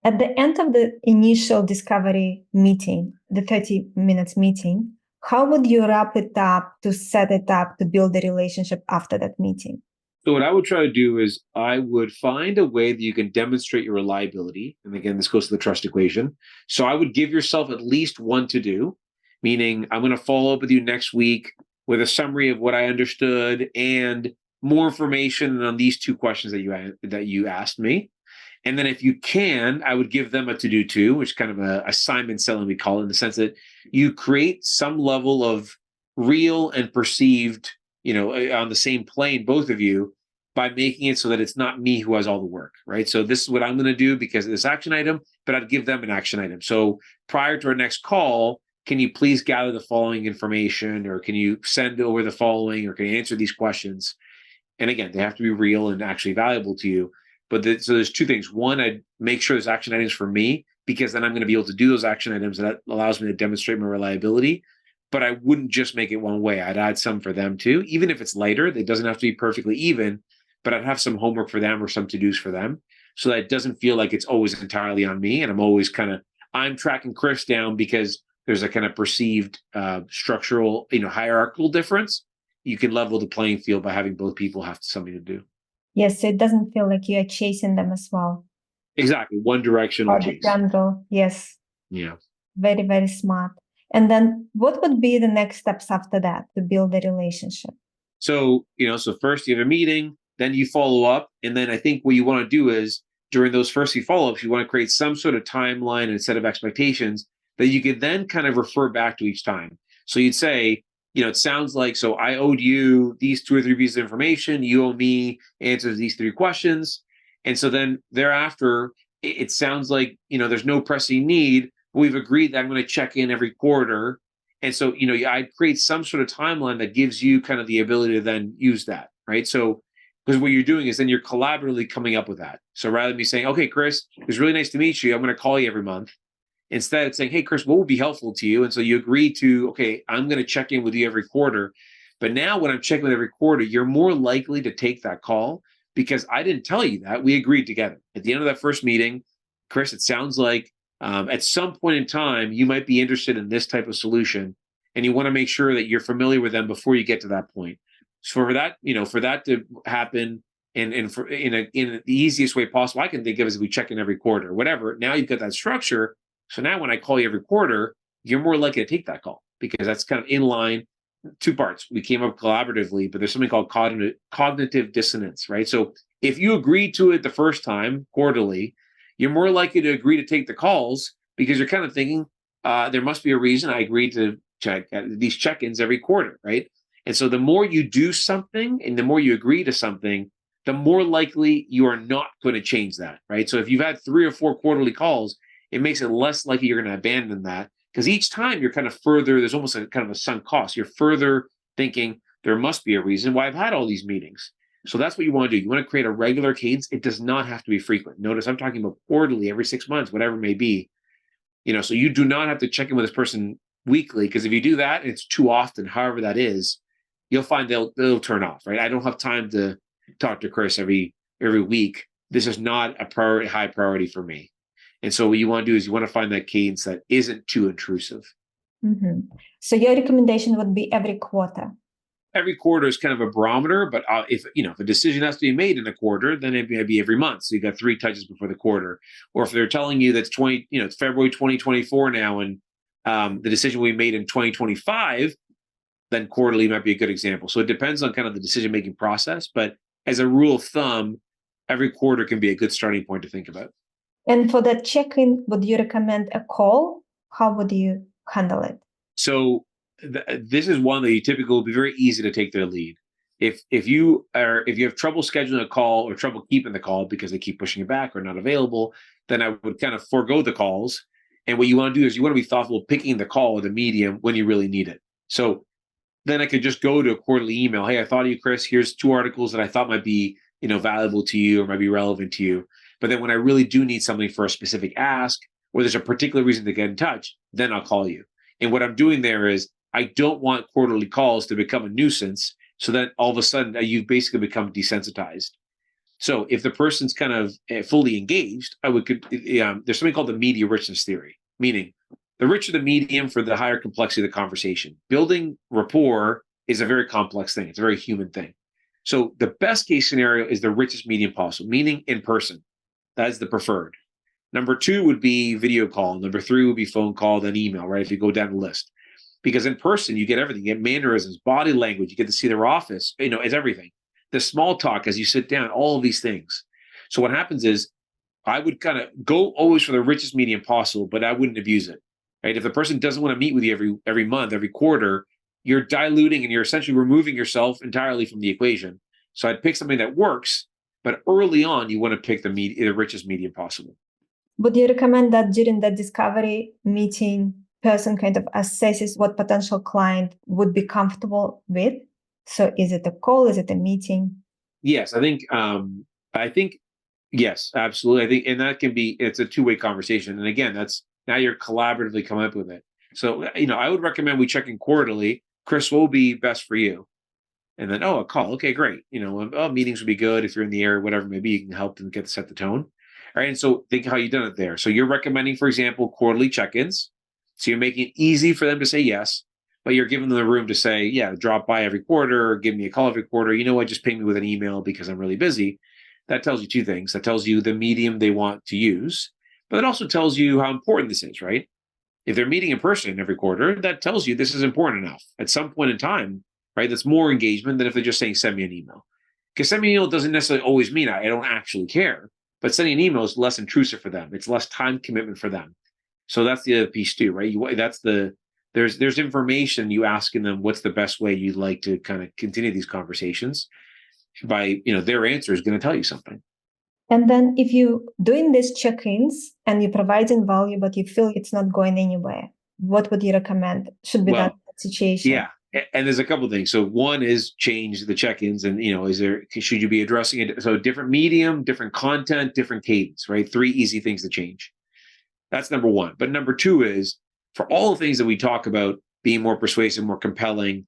[SPEAKER 1] At the end of the initial discovery meeting, the 30 minutes meeting, how would you wrap it up to set it up to build a relationship after that meeting?
[SPEAKER 2] So what I would try to do is I would find a way that you can demonstrate your reliability. And again, this goes to the trust equation. So I would give yourself at least one to do, meaning I'm going to follow up with you next week with a summary of what I understood and more information on these 2 questions that you asked me. And then if you can, I would give them a to-do too, which is kind of a assignment selling, we call it, in the sense that you create some level of real and perceived, on the same plane, both of you, by making it so that it's not me who has all the work, right? So this is what I'm going to do because of this action item, but I'd give them an action item. So prior to our next call, can you please gather the following information, or can you send over the following, or can you answer these questions? And again, they have to be real and actually valuable to you. But so there's 2 things. One, I'd make sure there's action items for me, because then I'm going to be able to do those action items, and that allows me to demonstrate my reliability. But I wouldn't just make it one way. I'd add some for them too, even if it's lighter. It doesn't have to be perfectly even, but I'd have some homework for them or some to-dos for them, so that it doesn't feel like it's always entirely on me. And I'm always I'm tracking Chris down because there's a kind of perceived structural, hierarchical difference. You can level the playing field by having both people have something to do.
[SPEAKER 1] Yes, so it doesn't feel like you are chasing them as well.
[SPEAKER 2] Exactly. One directional chase.
[SPEAKER 1] Yes.
[SPEAKER 2] Yeah.
[SPEAKER 1] Very, very smart. And then what would be the next steps after that to build a relationship?
[SPEAKER 2] So, so first you have a meeting, then you follow up. And then I think what you want to do is during those first few follow-ups, you want to create some sort of timeline and set of expectations that you could then kind of refer back to each time. So you'd say, it sounds like, so I owed you these 2 or 3 pieces of information. You owe me answers to these 3 questions. And so then thereafter, it sounds like, there's no pressing need. We've agreed that I'm going to check in every quarter. And so, I'd create some sort of timeline that gives you kind of the ability to then use that, right? So, because what you're doing is then you're collaboratively coming up with that. So rather than me saying, okay, Chris, it was really nice to meet you, I'm going to call you every month. Instead, it's saying, hey, Chris, what would be helpful to you? And so you agree to, okay, I'm going to check in with you every quarter. But now when I'm checking with every quarter, you're more likely to take that call because I didn't tell you that. We agreed together. At the end of that first meeting, Chris, it sounds like at some point in time, you might be interested in this type of solution. And you want to make sure that you're familiar with them before you get to that point. So for that, for that to happen in the easiest way possible, I can think of as we check in every quarter, whatever. Now you've got that structure. So now when I call you every quarter, you're more likely to take that call because that's kind of in line. 2 parts. We came up collaboratively, but there's something called cognitive dissonance, right? So if you agree to it the first time quarterly, you're more likely to agree to take the calls because you're kind of thinking, there must be a reason I agreed to check these check-ins every quarter, right? And so the more you do something and the more you agree to something, the more likely you are not going to change that, right? So if you've had 3 or 4 quarterly calls, it makes it less likely you're going to abandon that Because each time you're kind of further, there's almost a kind of a sunk cost. You're further thinking there must be a reason why I've had all these meetings. So that's what you want to do. You want to create a regular cadence. It does not have to be frequent. Notice I'm talking about quarterly, every 6 months, whatever it may be. So you do not have to check in with this person weekly, because if you do that, it's too often, however that is, you'll find they'll turn off, right? I don't have time to talk to Chris every week. This is not a high priority for me. And so what you want to do is you want to find that cadence that isn't too intrusive.
[SPEAKER 1] Mm-hmm. So your recommendation would be every quarter.
[SPEAKER 2] Every quarter is kind of a barometer, but if a decision has to be made in a quarter, then it may be every month. So you got 3 touches before the quarter. Or if they're telling you that's it's February 2024 now, and the decision we made in 2025, then quarterly might be a good example. So it depends on kind of the decision-making process. But as a rule of thumb, every quarter can be a good starting point to think about.
[SPEAKER 1] And for that check-in, would you recommend a call? How would you handle it?
[SPEAKER 2] So this is one that you typically will be very easy to take their lead. If you have trouble scheduling a call or trouble keeping the call because they keep pushing it back or not available, then I would kind of forego the calls. And what you want to do is you want to be thoughtful picking the call or the medium when you really need it. So then I could just go to a quarterly email. Hey, I thought of you, Chris. Here's 2 articles that I thought might be, valuable to you or might be relevant to you. But then when I really do need something for a specific ask, or there's a particular reason to get in touch, then I'll call you. And what I'm doing there is I don't want quarterly calls to become a nuisance, so that all of a sudden you basically become desensitized. So if the person's kind of fully engaged, there's something called the media richness theory, meaning the richer the medium for the higher complexity of the conversation. Building rapport is a very complex thing. It's a very human thing. So the best case scenario is the richest medium possible, meaning in person. That is the preferred. Number 2 would be video call. Number 3 would be phone call, then email, right? If you go down the list. Because in person, you get everything. You get mannerisms, body language. You get to see their office. It's everything. The small talk as you sit down, all of these things. So what happens is I would kind of go always for the richest medium possible, but I wouldn't abuse it, right? If the person doesn't want to meet with you every month, every quarter, you're diluting and you're essentially removing yourself entirely from the equation. So I'd pick something that works, but early on, you want to pick the richest medium possible.
[SPEAKER 1] Would you recommend that during the discovery meeting, person kind of assesses what potential client would be comfortable with? So is it a call? Is it a meeting?
[SPEAKER 2] Yes, I think yes, absolutely. I think, and that can be, it's a 2-way conversation. And again, now you're collaboratively coming up with it. So, I would recommend we check in quarterly. Chris, what will be best for you? And then, a call. Okay, great. Meetings would be good if you're in the area, whatever it may be, you can help them set the tone. All right. And so think how you've done it there. So you're recommending, for example, quarterly check-ins. So you're making it easy for them to say yes, but you're giving them the room to say, yeah, drop by every quarter, or give me a call every quarter. You know what? Just ping me with an email because I'm really busy. That tells you 2 things. That tells you the medium they want to use, but it also tells you how important this is, right? If they're meeting in person every quarter, that tells you this is important enough at some point in time, right? That's more engagement than if they're just saying, send me an email. Because sending an email doesn't necessarily always mean I don't actually care, but sending an email is less intrusive for them. It's less time commitment for them. So that's the other piece too, right? There's information you asking them what's the best way you'd like to kind of continue these conversations. By their answer is going to tell you something.
[SPEAKER 1] And then if you doing these check-ins and you're providing value, but you feel it's not going anywhere, what would you recommend should be that situation?
[SPEAKER 2] Yeah. And there's a couple of things. So one is change the check-ins, and should you be addressing it? So different medium, different content, different cadence, right? 3 easy things to change. That's number 1. But number 2 is for all the things that we talk about being more persuasive, more compelling,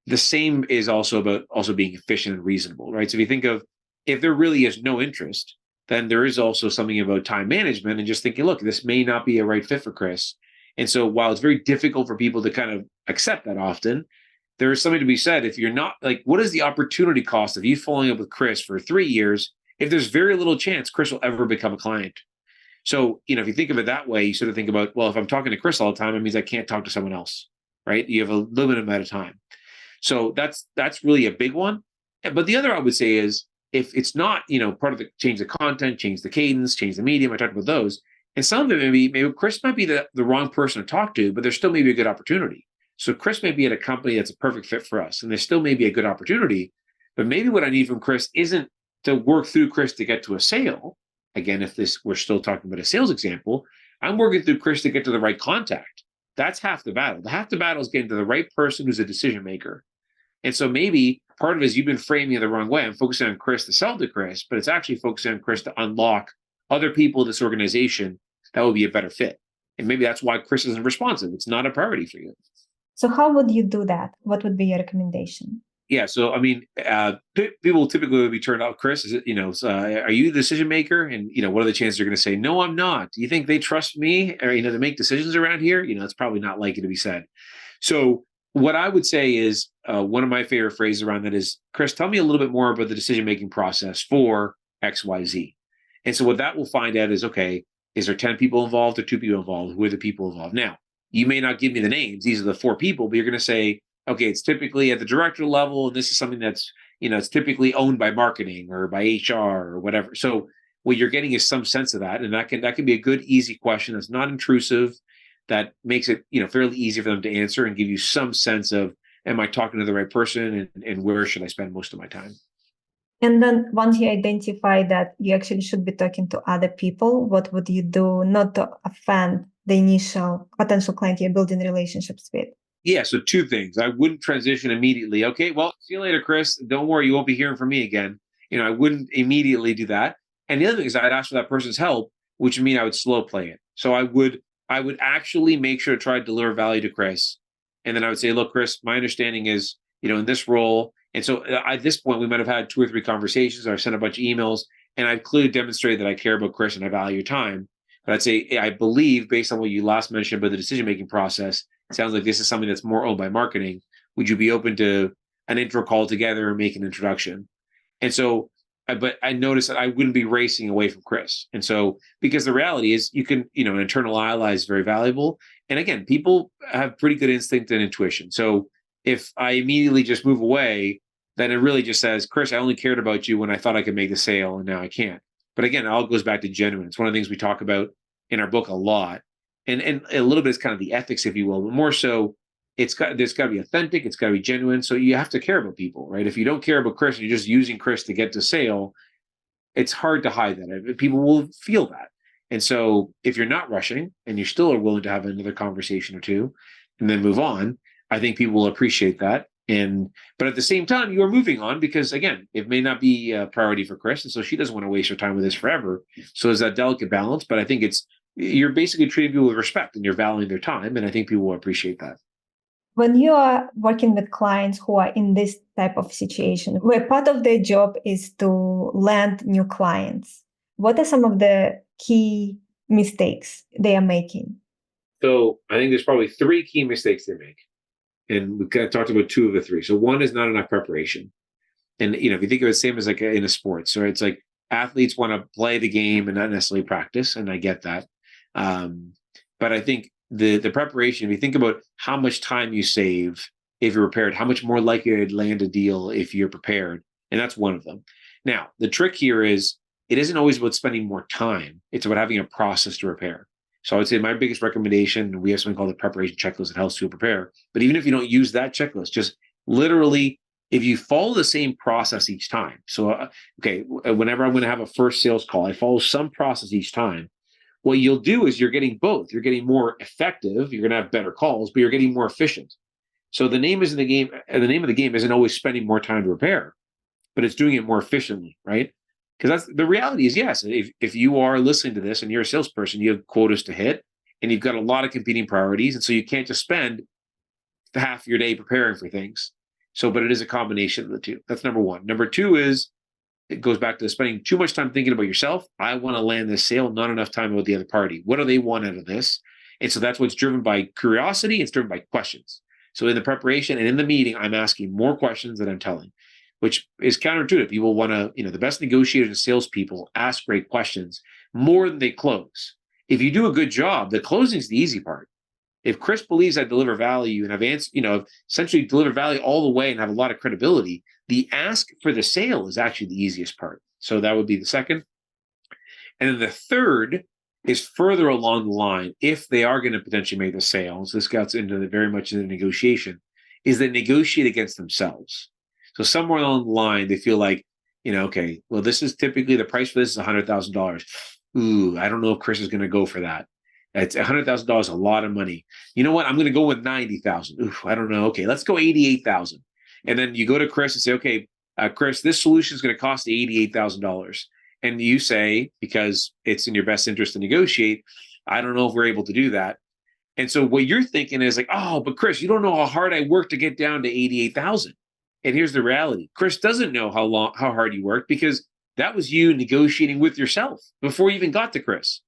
[SPEAKER 2] the same is also about being efficient and reasonable, right? So if you think of, if there really is no interest, then there is also something about time management and just thinking, look, this may not be a right fit for Chris. And so while it's very difficult for people to kind of accept that often, there is something to be said. If you're not what is the opportunity cost of you following up with Chris for 3 years, if there's very little chance Chris will ever become a client? So, if you think of it that way, you sort of think about, well, if I'm talking to Chris all the time, it means I can't talk to someone else, right? You have a limited amount of time. So that's really a big one. But the other I would say is, if it's not, part of the change the content, change the cadence, change the medium, I talked about those. And some of it maybe Chris might be the wrong person to talk to, but there still may be a good opportunity. So Chris may be at a company that's a perfect fit for us, and there still may be a good opportunity. But maybe what I need from Chris isn't to work through Chris to get to a sale. Again, we're still talking about a sales example, I'm working through Chris to get to the right contact. That's half the battle. The half the battle is getting to the right person who's a decision maker. And so maybe part of it is you've been framing it the wrong way. I'm focusing on Chris to sell to Chris, but it's actually focusing on Chris to unlock other people in this organization that would be a better fit. And maybe that's why Chris isn't responsive. It's not a priority for you.
[SPEAKER 1] So how would you do that? What would be your recommendation?
[SPEAKER 2] Yeah. So, I mean, people typically would be turned out, Chris, is it, are you the decision maker? And, what are the chances you're going to say, no, I'm not? Do you think they trust me or, to make decisions around here? It's probably not likely to be said. So what I would say is one of my favorite phrases around that is, Chris, tell me a little bit more about the decision-making process for XYZ. And so what that will find out is, okay, is there 10 people involved or 2 people involved? Who are the people involved? Now, you may not give me the names. These are the 4 people, but you're going to say, okay, it's typically at the director level. And this is something that's, it's typically owned by marketing or by HR or whatever. So what you're getting is some sense of that. And that can be a good, easy question that's not intrusive, that makes it, fairly easy for them to answer and give you some sense of, am I talking to the right person and where should I spend most of my time?
[SPEAKER 1] And then once you identify that you actually should be talking to other people, what would you do not to offend the initial potential client you're building relationships with?
[SPEAKER 2] Yeah, so 2 things. I wouldn't transition immediately. Okay, well, see you later, Chris. Don't worry, you won't be hearing from me again. I wouldn't immediately do that. And the other thing is I'd ask for that person's help, which would mean I would slow play it. So I would actually make sure to try to deliver value to Chris. And then I would say, look, Chris, my understanding is, in this role. And so at this point, we might have had 2 or 3 conversations. I've sent a bunch of emails and I've clearly demonstrated that I care about Chris and I value your time. But I'd say, I believe based on what you last mentioned about the decision-making process, it sounds like this is something that's more owned by marketing. Would you be open to an intro call together and make an introduction? And so, but I noticed that I wouldn't be racing away from Chris. And so, because the reality is you can, an internal ally is very valuable. And again, people have pretty good instinct and intuition. So if I immediately just move away, then it really just says, Chris, I only cared about you when I thought I could make the sale and now I can't. But again, it all goes back to genuine. It's one of the things we talk about in our book a lot. And a little bit is kind of the ethics, if you will, but more so there's got to be authentic. It's got to be genuine. So you have to care about people, right? If you don't care about Chris, and you're just using Chris to get to sale, it's hard to hide that. People will feel that. And so if you're not rushing and you still are willing to have another conversation or 2 and then move on, I think people will appreciate that. But at the same time, you are moving on because, again, it may not be a priority for Chris. And so she doesn't want to waste her time with this forever. So there's that delicate balance. But I think you're basically treating people with respect and you're valuing their time. And I think people will appreciate that.
[SPEAKER 1] When you are working with clients who are in this type of situation, where part of their job is to land new clients, what are some of the key mistakes they are making?
[SPEAKER 2] So I think there's probably 3 key mistakes they make. And we've kind of talked about 2 of the 3. So one is not enough preparation. And, if you think of it, same as like in a sport. So it's like athletes want to play the game and not necessarily practice. And I get that. But I think the preparation, if you think about how much time you save if you're prepared, how much more likely to land a deal if you're prepared. And that's one of them. Now, the trick here is it isn't always about spending more time. It's about having a process to prepare. So I would say my biggest recommendation, we have something called the preparation checklist that helps you prepare. But even if you don't use that checklist, just literally, if you follow the same process each time. So, whenever I'm going to have a first sales call, I follow some process each time. What you'll do is you're getting both. You're getting more effective. You're going to have better calls, but you're getting more efficient. So the name of the game isn't always spending more time to prepare, but it's doing it more efficiently, right? Because that's the reality is, yes, if you are listening to this and you're a salesperson, you have quotas to hit and you've got a lot of competing priorities. And so you can't just spend half your day preparing for things. So, but it is a combination of the 2. That's number 1. Number 2 is it goes back to spending too much time thinking about yourself. I want to land this sale, not enough time about the other party. What do they want out of this? And so that's what's driven by curiosity. It's driven by questions. So in the preparation and in the meeting, I'm asking more questions than I'm telling, which is counterintuitive. People want to, the best negotiators and salespeople ask great questions more than they close. If you do a good job, the closing is the easy part. If Chris believes I deliver value and I've essentially delivered value all the way and have a lot of credibility, the ask for the sale is actually the easiest part. So that would be the second. And then the third is further along the line. If they are going to potentially make the sales, this gets into very much in the negotiation, is they negotiate against themselves. So somewhere along the line, they feel like, okay, well, this is typically the price for this is $100,000. Ooh, I don't know if Chris is going to go for that. It's $100,000, a lot of money. You know what? I'm going to go with 90,000. Oof, I don't know. Okay, let's go 88,000. And then you go to Chris and say, okay, Chris, this solution is going to cost $88,000. And you say, because it's in your best interest to negotiate, I don't know if we're able to do that. And so what you're thinking is like, oh, but Chris, you don't know how hard I worked to get down to 88,000. And here's the reality. Chris doesn't know how hard you worked, because that was you negotiating with yourself before you even got to Chris.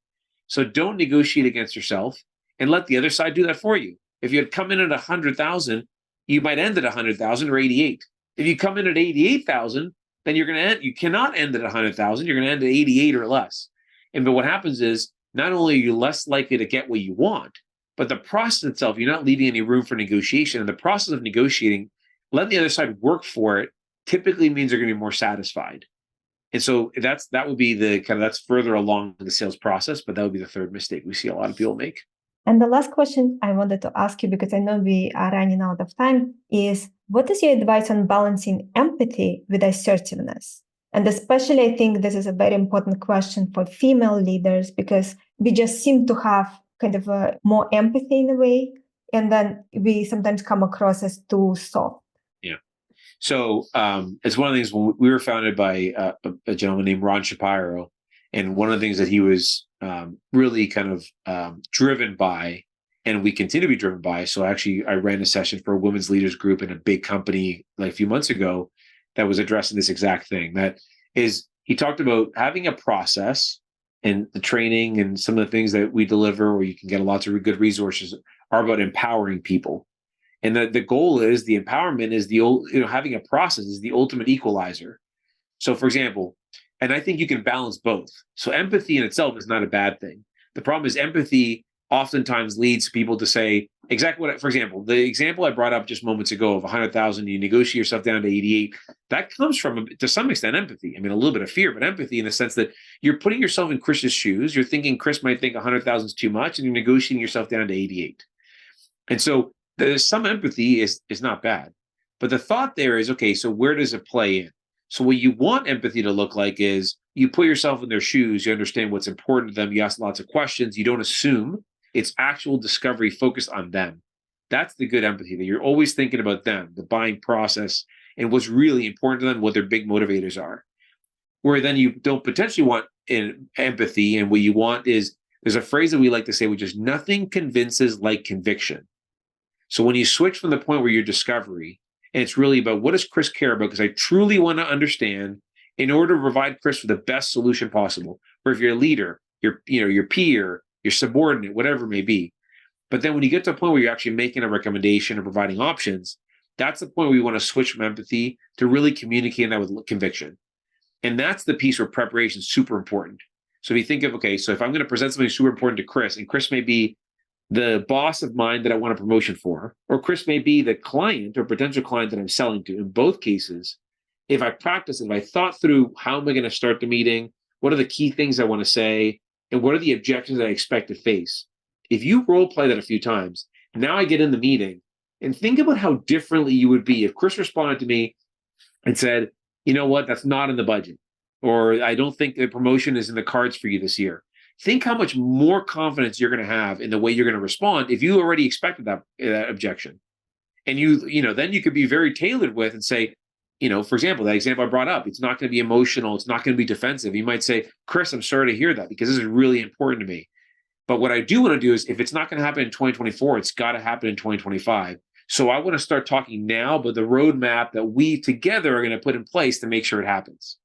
[SPEAKER 2] So don't negotiate against yourself, and let the other side do that for you. If you had come in at 100,000, you might end at 100,000 or 88. If you come in at 88,000, then you cannot end at 100,000. You're going to end at 88 or less. But what happens is, not only are you less likely to get what you want, but the process itself, you're not leaving any room for negotiation. And the process of negotiating, letting the other side work for it, typically means they're going to be more satisfied. And so that would be that's further along in the sales process, but that would be the third mistake we see a lot of people make.
[SPEAKER 1] And the last question I wanted to ask you, because I know we are running out of time, is what is your advice on balancing empathy with assertiveness? And especially, I think this is a very important question for female leaders, because we just seem to have kind of more empathy in a way, and then we sometimes come across as too soft.
[SPEAKER 2] Yeah. So it's one of the things, when we were founded by a gentleman named Ron Shapiro, and one of the things that he was really kind of driven by, and we continue to be driven by. So actually, I ran a session for a women's leaders group in a big company like a few months ago that was addressing this exact thing. That is, he talked about having a process, and the training and some of the things that we deliver, where you can get lots of good resources, are about empowering people. And the goal is, the empowerment is having a process is the ultimate equalizer. So for example, and I think you can balance both. So empathy in itself is not a bad thing. The problem is, empathy oftentimes leads people to say exactly what, for example, the example I brought up just moments ago of 100,000, you negotiate yourself down to 88. That comes from, to some extent, empathy. I mean, a little bit of fear, but empathy in the sense that you're putting yourself in Chris's shoes. You're thinking Chris might think 100,000 is too much, and you're negotiating yourself down to 88. And so there's some empathy is not bad, but the thought there is, okay, so where does it play in? So what you want empathy to look like is, you put yourself in their shoes, you understand what's important to them, you ask lots of questions, you don't assume, it's actual discovery focused on them. That's the good empathy, that you're always thinking about them, the buying process, and what's really important to them, what their big motivators are. Where then you don't potentially want empathy, and what you want is, there's a phrase that we like to say, which is, nothing convinces like conviction. So when you switch from the point where you're discovery, and it's really about, what does Chris care about? Because I truly want to understand, in order to provide Chris with the best solution possible. Or if you're a leader, your peer, your subordinate, whatever it may be. But then when you get to a point where you're actually making a recommendation or providing options, that's the point where you want to switch from empathy to really communicating that with conviction. And that's the piece where preparation is super important. So if you think of, okay, so if I'm going to present something super important to Chris, and Chris may be the boss of mine that I want a promotion for, or Chris may be the client or potential client that I'm selling to. In both cases, if I practice, if I thought through, how am I going to start the meeting? What are the key things I want to say? And what are the objections that I expect to face? If you role play that a few times, now I get in the meeting, and think about how differently you would be if Chris responded to me and said, you know what, that's not in the budget, or I don't think the promotion is in the cards for you this year. Think how much more confidence you're going to have in the way you're going to respond if you already expected that objection. And then you could be very tailored with and say, for example, that example I brought up, it's not going to be emotional. It's not going to be defensive. You might say, Chris, I'm sorry to hear that, because this is really important to me. But what I do want to do is, if it's not going to happen in 2024, it's got to happen in 2025. So I want to start talking now about the roadmap that we together are going to put in place to make sure it happens.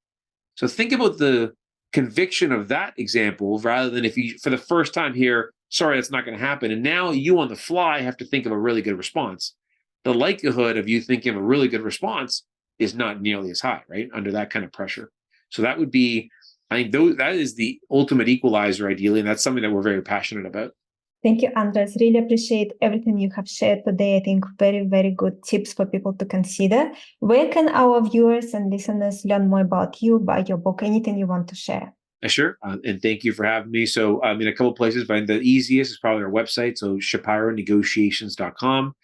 [SPEAKER 2] So think about the conviction of that example, rather than if you, for the first time, hear, sorry, that's not going to happen. And now you on the fly have to think of a really good response. The likelihood of you thinking of a really good response is not nearly as high, right? Under that kind of pressure. So that would be, I think that is the ultimate equalizer ideally. And that's something that we're very passionate about.
[SPEAKER 1] Thank you, Andres. Really appreciate everything you have shared today. I think very, very good tips for people to consider. Where can our viewers and listeners learn more about you, about your book, anything you want to share?
[SPEAKER 2] Sure. And thank you for having me. So I'm in a couple of places, but the easiest is probably our website. So ShapiroNegotiations.com.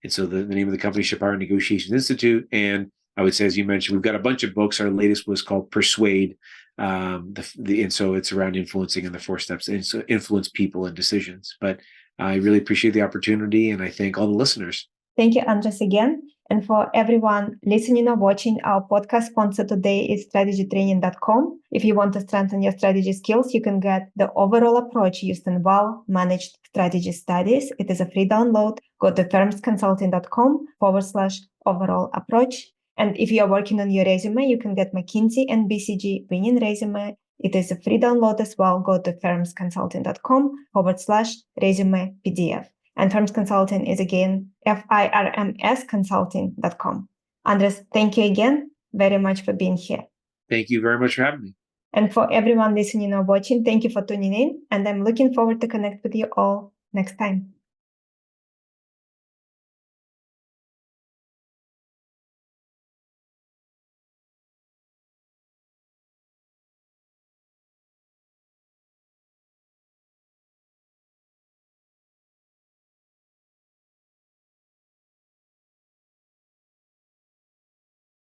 [SPEAKER 2] And so the name of the company, Shapiro Negotiations Institute. And I would say, as you mentioned, we've got a bunch of books. Our latest was called Persuade, And so it's around influencing in the 4 steps, and so influence people and decisions. But I really appreciate the opportunity, and I thank all the listeners.
[SPEAKER 1] Thank you, Andres, again. And for everyone listening or watching, our podcast sponsor today is strategytraining.com. If you want to strengthen your strategy skills, you can get the overall approach used in well-managed strategy studies. It is a free download. Go to firmsconsulting.com/overall approach. And if you are working on your resume, you can get McKinsey and BCG winning resume. It is a free download as well. Go to firmsconsulting.com/resume PDF. And Firms Consulting is again firmsconsulting.com. Andres, thank you again very much for being here.
[SPEAKER 2] Thank you very much for having me.
[SPEAKER 1] And for everyone listening or watching, thank you for tuning in. And I'm looking forward to connect with you all next time.